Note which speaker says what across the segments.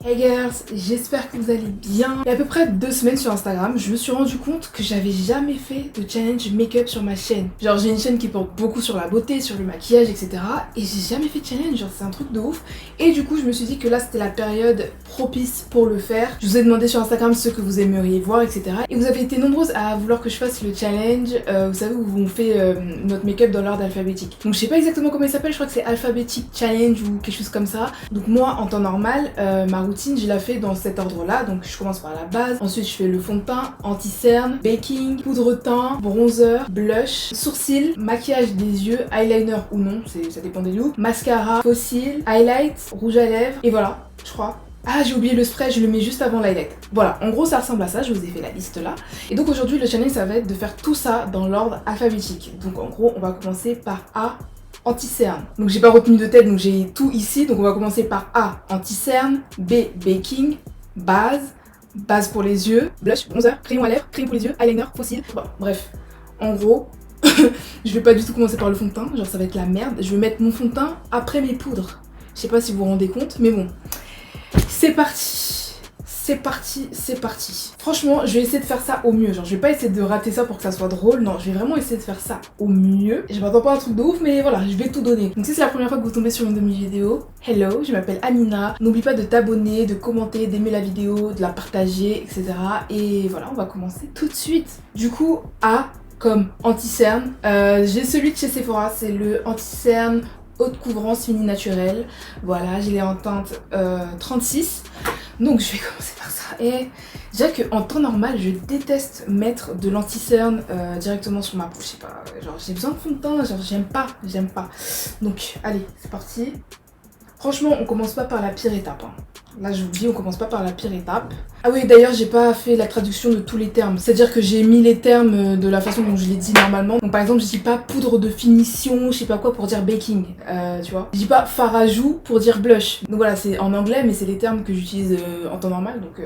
Speaker 1: Hey girls, j'espère que vous allez bien. Il y a à peu près 2 semaines sur Instagram, je me suis rendu compte que j'avais jamais fait de challenge make-up sur ma chaîne. Genre j'ai une chaîne qui porte beaucoup sur la beauté, sur le maquillage, etc. Et j'ai jamais fait de challenge, genre c'est un truc de ouf. Et du coup je me suis dit que là c'était la période propice pour le faire. Je vous ai demandé sur Instagram ce que vous aimeriez voir, etc. Et vous avez été nombreuses à vouloir que je fasse le challenge, vous savez où on fait notre make-up dans l'ordre alphabétique. Donc je sais pas exactement comment il s'appelle, je crois que c'est alphabétique challenge ou quelque chose comme ça. Donc moi en temps normal, ma routine je la fais dans cet ordre là, donc je commence par la base, ensuite je fais le fond de teint, anti-cerne, baking, poudre teint, bronzer, blush, sourcils, maquillage des yeux, eyeliner ou non, ça dépend des looks, mascara, faux cils, highlight, rouge à lèvres, et voilà, je crois. Ah j'ai oublié le spray, je le mets juste avant l'highlight. Voilà, en gros ça ressemble à ça, je vous ai fait la liste là. Et donc aujourd'hui le challenge ça va être de faire tout ça dans l'ordre alphabétique. Donc en gros on va commencer par A, anti-cerne. Donc j'ai pas retenu de tête, donc j'ai tout ici. Donc on va commencer par A, anti-cerne, B, baking, base pour les yeux, blush, bronzer, crayon à lèvres, crème pour les yeux, eyeliner, faux cils. Bon, bref, en gros, je vais pas du tout commencer par le fond de teint, genre ça va être la merde. Je vais mettre mon fond de teint après mes poudres. Je sais pas si vous vous rendez compte, mais bon. C'est parti. C'est parti, c'est parti. Franchement, je vais essayer de faire ça au mieux. Genre, je vais pas essayer de rater ça pour que ça soit drôle. Non, je vais vraiment essayer de faire ça au mieux. Je m'attends pas à un truc de ouf, mais voilà, je vais tout donner. Donc si c'est la première fois que vous tombez sur une de mes vidéos, hello, je m'appelle Amina. N'oublie pas de t'abonner, de commenter, d'aimer la vidéo, de la partager, etc. Et voilà, on va commencer tout de suite. Du coup, A comme anti-cerne. J'ai celui de chez Sephora, c'est le anti-cerne haute couvrance fini naturelle. Voilà, je l'ai en teinte 36. Donc je vais commencer par ça. Et déjà qu'en temps normal, je déteste mettre de l'anti-cerne directement sur ma peau. Je sais pas, genre j'ai besoin de fond de teint, genre j'aime pas. Donc allez, c'est parti. Franchement, on commence pas par la pire étape. Hein. Là, je vous dis, on commence pas par la pire étape. Ah oui, d'ailleurs, j'ai pas fait la traduction de tous les termes. C'est-à-dire que j'ai mis les termes de la façon dont je les dis normalement. Donc par exemple, je dis pas poudre de finition, je sais pas quoi pour dire baking, tu vois. Je dis pas fard à joues pour dire blush. Donc voilà, c'est en anglais, mais c'est les termes que j'utilise en temps normal, donc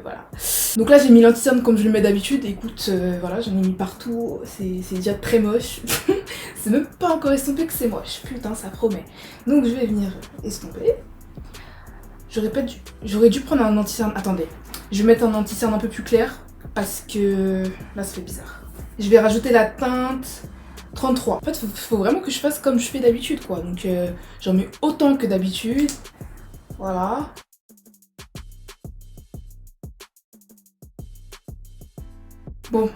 Speaker 1: voilà. Donc là, j'ai mis l'anti-cerne comme je le mets d'habitude. Écoute, voilà, j'en ai mis partout. C'est déjà très moche. C'est même pas encore estompé que c'est moche. Putain, ça promet. Donc je vais venir estomper. J'aurais dû prendre un anti-cerne. Attendez, je vais mettre un anti-cerne un peu plus clair parce que là ça fait bizarre. Je vais rajouter la teinte 33. En fait, faut vraiment que je fasse comme je fais d'habitude quoi. Donc j'en mets autant que d'habitude. Voilà. Bon,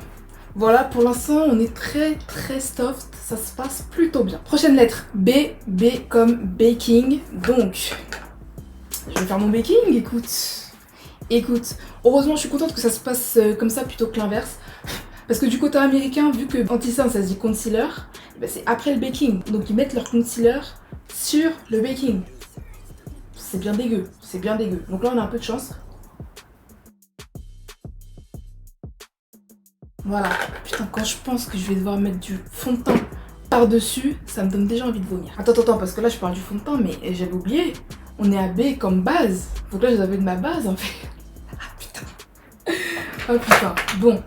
Speaker 1: voilà, pour l'instant on est très soft, ça se passe plutôt bien. Prochaine lettre, B, B comme baking. Donc, je vais faire mon baking, écoute. Heureusement je suis contente que ça se passe comme ça plutôt que l'inverse. Parce que du côté américain, vu que anti-cerne ça se dit concealer, ben c'est après le baking. Donc ils mettent leur concealer sur le baking. C'est bien dégueu, c'est bien dégueu. Donc là on a un peu de chance. Voilà, putain, quand je pense que je vais devoir mettre du fond de teint par-dessus, ça me donne déjà envie de vomir. Attends, parce que là je parle du fond de teint, mais j'avais oublié. On est à B comme base. Donc là j'avais de ma base en fait. Ah putain. Oh putain. Bon.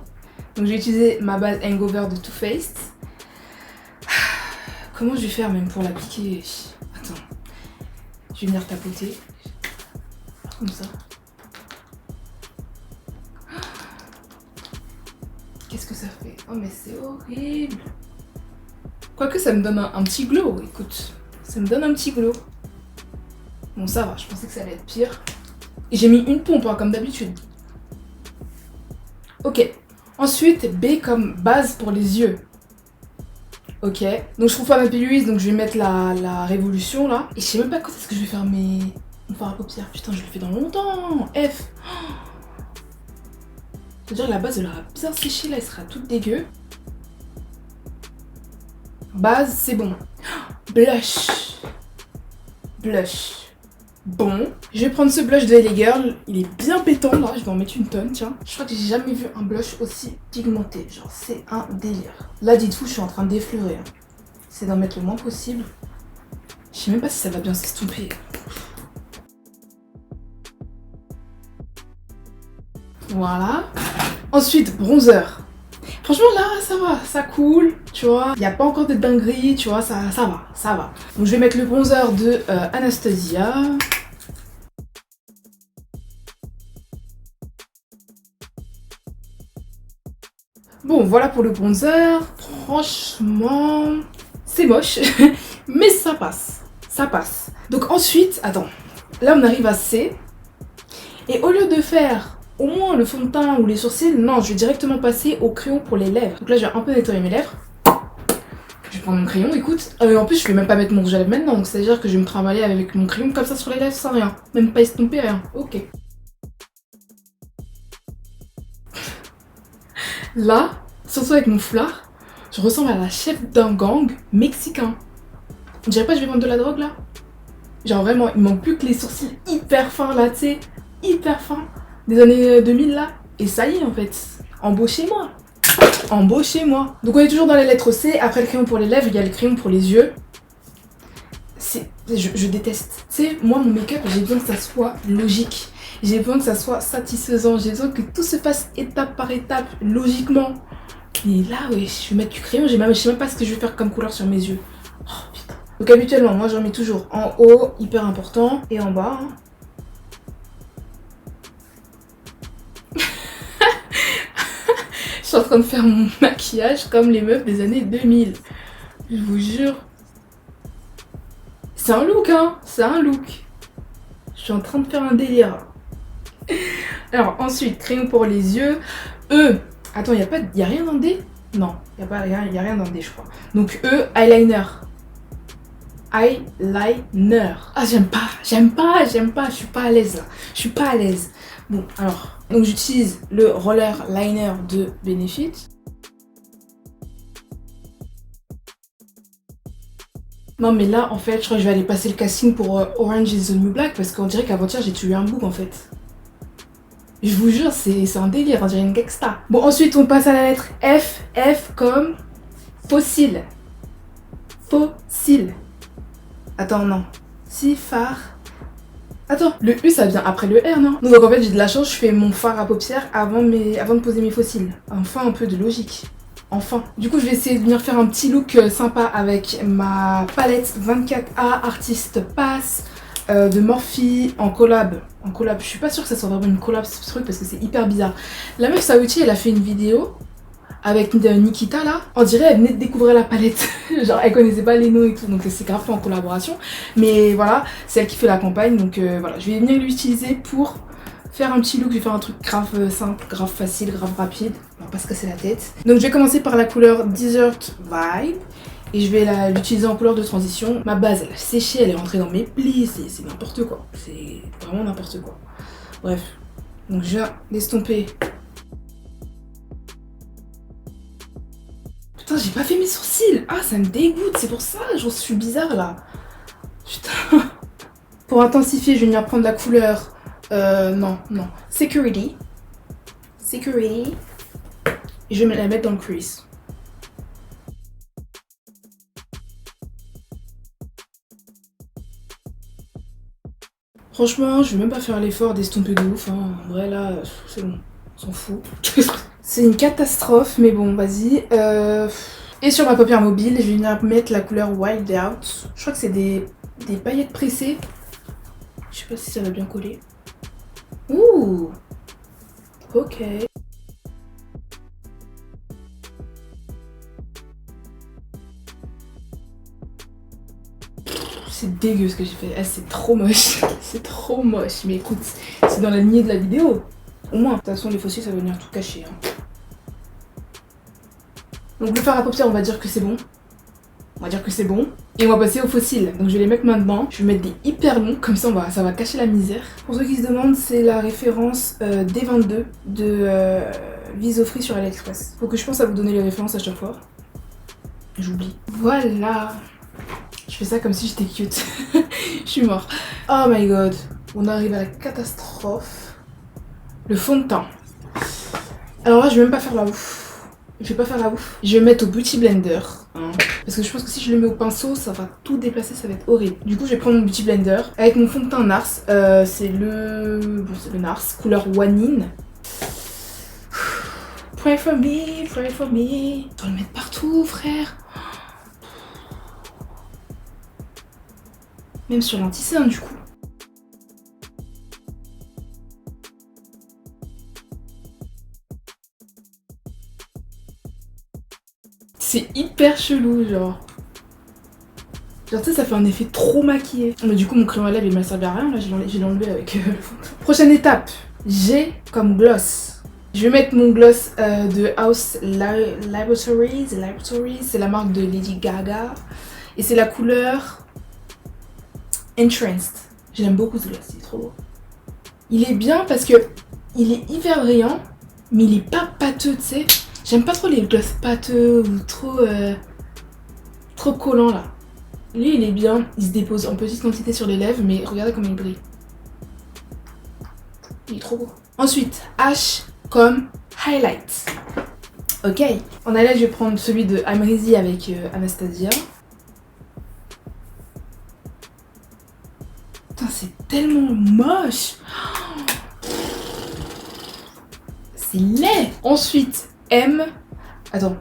Speaker 1: Donc je vais utiliser ma base Hangover de Too Faced. Comment je vais faire même pour l'appliquer? Attends. Je vais venir tapoter. Comme ça. Qu'est-ce que ça fait? Oh mais c'est horrible. Quoique ça me donne un petit glow, écoute. Ça me donne un petit glow. Bon ça va, je pensais que ça allait être pire. Et j'ai mis une pompe hein, comme d'habitude. Ok. Ensuite, B comme base pour les yeux. Ok. Donc je trouve pas ma pilule, donc je vais mettre la révolution là. Et je sais même pas quand est-ce que je vais faire mon fard à paupières. Putain, je le fais dans longtemps. F. C'est-à-dire la base elle aura bien séché là, elle sera toute dégueu. Base, c'est bon. Blush. Bon, je vais prendre ce blush de LA Girl, il est bien pétant là, je vais en mettre une tonne, tiens. Je crois que j'ai jamais vu un blush aussi pigmenté, genre c'est un délire. Là dites-vous, je suis en train d'effleurer. Hein. C'est d'en mettre le moins possible. Je sais même pas si ça va bien s'estomper. Voilà. Ensuite, bronzer. Franchement là, ça va, ça coule, tu vois. Il n'y a pas encore de dinguerie, tu vois, ça va. Donc je vais mettre le bronzer de Anastasia. Bon, voilà pour le bronzer. Franchement, c'est moche, mais ça passe. Ça passe. Donc ensuite, attends. Là, on arrive à C. Et au lieu de faire au moins le fond de teint ou les sourcils, non, je vais directement passer au crayon pour les lèvres. Donc là, je vais un peu nettoyer mes lèvres. Je vais prendre mon crayon, écoute. En plus, je vais même pas mettre mon rouge à lèvres maintenant. Donc c'est-à-dire que je vais me travailler avec mon crayon comme ça sur les lèvres sans rien. Même pas estomper, rien. Ok. Là, surtout avec mon foulard, je ressemble à la chef d'un gang mexicain. On dirait pas que je vais vendre de la drogue là? Genre vraiment, il manque plus que les sourcils hyper fins là, tu sais, hyper fins, des années 2000 là. Et ça y est en fait, embauchez-moi. Embauchez-moi. Donc on est toujours dans les lettres C, après le crayon pour les lèvres, il y a le crayon pour les yeux. Je déteste. Tu sais, moi mon make-up, j'ai besoin que ça soit logique. J'ai besoin que ça soit satisfaisant, j'ai besoin que tout se passe étape par étape, logiquement. Et là, ouais, je vais mettre du crayon, je sais même pas ce que je vais faire comme couleur sur mes yeux. Oh putain. Donc habituellement, moi j'en mets toujours en haut, hyper important, et en bas. Hein. Je suis en train de faire mon maquillage comme les meufs des années 2000. Je vous jure. C'est un look, hein. C'est un look. Je suis en train de faire un délire. Alors ensuite, crayon pour les yeux. E. Attends, y a rien dans D? Non, y a rien dans D, je crois. Donc E, eyeliner. Eyeliner. Ah, j'aime pas, je suis pas à l'aise là. Je suis pas à l'aise. Bon, alors, donc j'utilise le roller liner de Benefit. Non mais là, en fait, je crois que je vais aller passer le casting pour Orange is the New Black parce qu'on dirait qu'avant-hier, j'ai tué un bouc en fait. Je vous jure, c'est un délire, on dirait une gangsta. Bon, ensuite, on passe à la lettre F. F comme fossile. Fossile. Attends, non. Si, phare. Attends, le U ça vient après le R, non? Donc en fait j'ai de la chance, je fais mon fard à paupières avant de poser mes fossiles. Enfin un peu de logique. Enfin. Du coup je vais essayer de venir faire un petit look sympa avec ma palette 24A Artist Pass de Morphe en collab. En collab, je suis pas sûre que ça soit vraiment une collab ce truc parce que c'est hyper bizarre. La meuf Saouti elle a fait une vidéo avec Nikita là, on dirait elle venait de découvrir la palette. Genre elle connaissait pas les noms et tout, donc c'est grave fait en collaboration. Mais voilà, c'est elle qui fait la campagne, donc voilà, je vais venir l'utiliser pour faire un petit look. Je vais faire un truc grave simple, grave facile, grave rapide. On va pas se casser la tête. Donc je vais commencer par la couleur Desert Vibe. Et je vais l'utiliser en couleur de transition. Ma base elle a séché, elle est rentrée dans mes plis, c'est n'importe quoi. C'est vraiment n'importe quoi. Bref, donc je viens l'estomper. Putain, j'ai pas fait mes sourcils. Ah, ça me dégoûte, c'est pour ça, j'en suis bizarre là. Putain. Pour intensifier, je vais venir prendre la couleur... non. Security. Security. Et je vais la mettre dans le crease. Franchement, je vais même pas faire l'effort d'estomper de ouf. Hein. En vrai, là, c'est bon. On s'en fout. C'est une catastrophe, mais bon, vas-y. Et sur ma paupière mobile, je vais venir mettre la couleur Wild Out. Je crois que c'est des paillettes pressées. Je sais pas si ça va bien coller. Ouh. Ok. C'est dégueu ce que j'ai fait. Ah, c'est trop moche. C'est trop moche. Mais écoute, c'est dans la lignée de la vidéo. Au moins, de toute façon, les fossiles, ça va venir tout cacher. Hein. Donc le fard à paupières, on va dire que c'est bon. On va dire que c'est bon. Et on va passer aux fossiles. Donc je vais les mettre maintenant. Je vais mettre des hyper longs, comme ça ça va cacher la misère. Pour ceux qui se demandent, c'est la référence D22 de Visofree sur AliExpress. Faut que je pense à vous donner les références à chaque fois. J'oublie. Voilà. Je fais ça comme si j'étais cute. Je suis mort. Oh my god. On arrive à la catastrophe. Le fond de teint. Alors là, je vais même pas faire la ouf. Je vais pas faire la ouf. Je vais mettre au Beauty Blender. Hein, parce que je pense que si je le mets au pinceau, ça va tout déplacer, ça va être horrible. Du coup, je vais prendre mon Beauty Blender avec mon fond de teint Nars. C'est le Nars, couleur One In. Pray for me, pray for me. Je dois le mettre partout, frère. Même sur l'anti-sein, du coup. C'est hyper chelou, genre. Genre, tu sais, ça fait un effet trop maquillé. Mais du coup, mon crayon à lèvres, il m'a servi à rien. Là, j'ai enlevé avec le fond. Prochaine étape. J'ai comme gloss. Je vais mettre mon gloss de House Laboratories. C'est la marque de Lady Gaga. Et c'est la couleur Entranced. J'aime beaucoup ce gloss, il est trop beau. Il est bien parce que il est hyper brillant, mais il est pas pâteux, tu sais. J'aime pas trop les gloss pâteux ou trop collants là. Lui, il est bien, il se dépose en petite quantité sur les lèvres, mais regardez comment il brille. Il est trop beau. Ensuite, H comme highlight. Ok. En highlight, je vais prendre celui de Amrezy avec Anastasia. Putain, c'est tellement moche. C'est laid. Ensuite, M. Attends.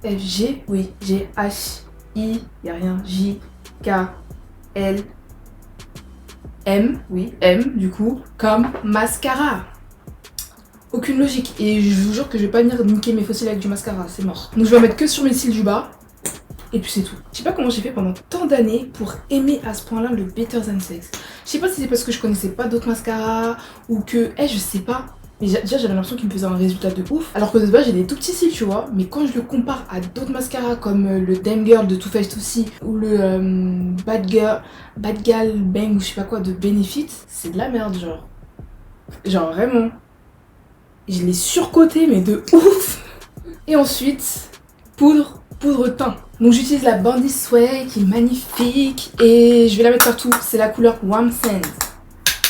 Speaker 1: F, G. Oui, G, H, I. Y a rien. J, K, L. M. Oui, M, du coup. Comme mascara. Aucune logique. Et je vous jure que je vais pas venir niquer mes fossiles avec du mascara. C'est mort. Donc je vais en mettre que sur mes cils du bas. Et puis c'est tout. Je sais pas comment j'ai fait pendant tant d'années pour aimer à ce point-là le Better Than Sex. Je sais pas si c'est parce que je connaissais pas d'autres mascaras ou que... je sais pas. Mais déjà j'avais l'impression qu'il me faisait un résultat de ouf. Alors que de base j'ai des tout petits cils, tu vois. Mais quand je le compare à d'autres mascaras comme le Damn Girl de Too Faced aussi ou le Bad Gal Bang ou je sais pas quoi de Benefit, c'est de la merde genre. Genre vraiment. Je l'ai surcoté mais de ouf. Et ensuite, poudre teint. Donc j'utilise la Bondi Sway qui est magnifique et je vais la mettre partout. C'est la couleur Warm Sand.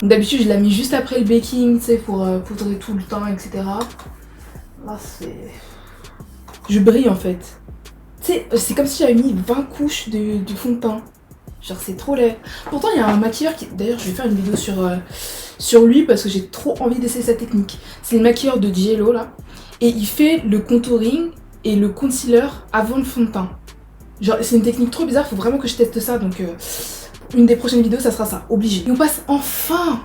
Speaker 1: D'habitude je la mets juste après le baking, tu sais, pour poudrer tout le teint, etc. Là c'est... Je brille en fait. Tu sais, c'est comme si j'avais mis 20 couches de fond de teint. Genre c'est trop laid. Pourtant il y a un maquilleur qui... D'ailleurs je vais faire une vidéo sur lui parce que j'ai trop envie d'essayer sa technique. C'est le maquilleur de Jello là. Et il fait le contouring et le concealer avant le fond de teint. Genre c'est une technique trop bizarre, faut vraiment que je teste ça, donc une des prochaines vidéos ça sera ça, obligé. Et on passe enfin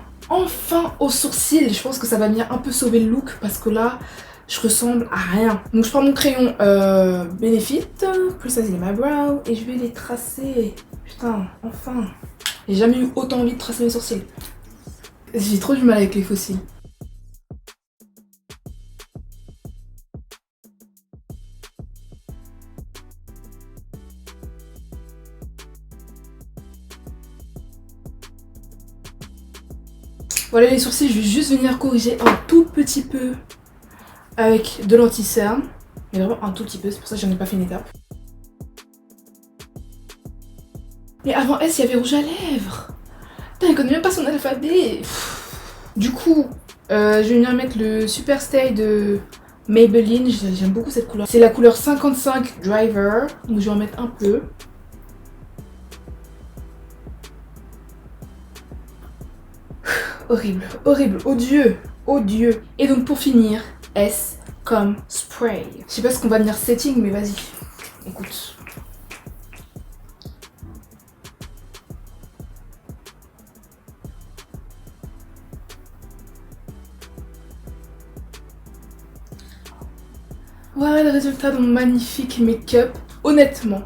Speaker 1: aux sourcils. Je pense que ça va venir un peu sauver le look parce que là je ressemble à rien. Donc je prends mon crayon Benefit plus Azil My Brow et je vais les tracer. Putain, enfin. J'ai jamais eu autant envie de tracer mes sourcils. J'ai trop du mal avec les faux cils. Voilà les sourcils, je vais juste venir corriger un tout petit peu avec de l'anti-cerne. Mais vraiment un tout petit peu, c'est pour ça que j'en ai pas fait une étape. Mais avant S, il y avait rouge à lèvres. Putain, il connaît même pas son alphabet. Du coup, je vais venir mettre le Super Stay de Maybelline. J'aime beaucoup cette couleur. C'est la couleur 55 Driver. Donc je vais en mettre un peu. Horrible, horrible, odieux, odieux. Et donc pour finir, S comme spray. Je sais pas ce qu'on va venir setting, mais vas-y, écoute. Voilà le résultat de mon magnifique make-up. Honnêtement,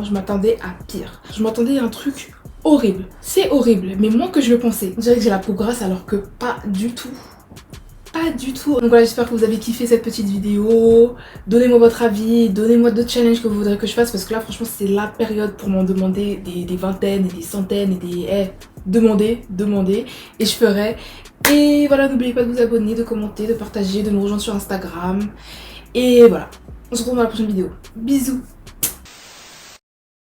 Speaker 1: je m'attendais à pire. Je m'attendais à un truc horrible. C'est horrible, mais moins que je le pensais. On dirait que j'ai la peau grasse alors que pas du tout. Pas du tout. Donc voilà, j'espère que vous avez kiffé cette petite vidéo. Donnez-moi votre avis, donnez-moi d'autres challenges que vous voudrez que je fasse parce que là franchement c'est la période pour m'en demander des vingtaines et des centaines et des... demandez et je ferai. Et voilà, n'oubliez pas de vous abonner, de commenter, de partager, de nous rejoindre sur Instagram. Et voilà, on se retrouve dans la prochaine vidéo. Bisous.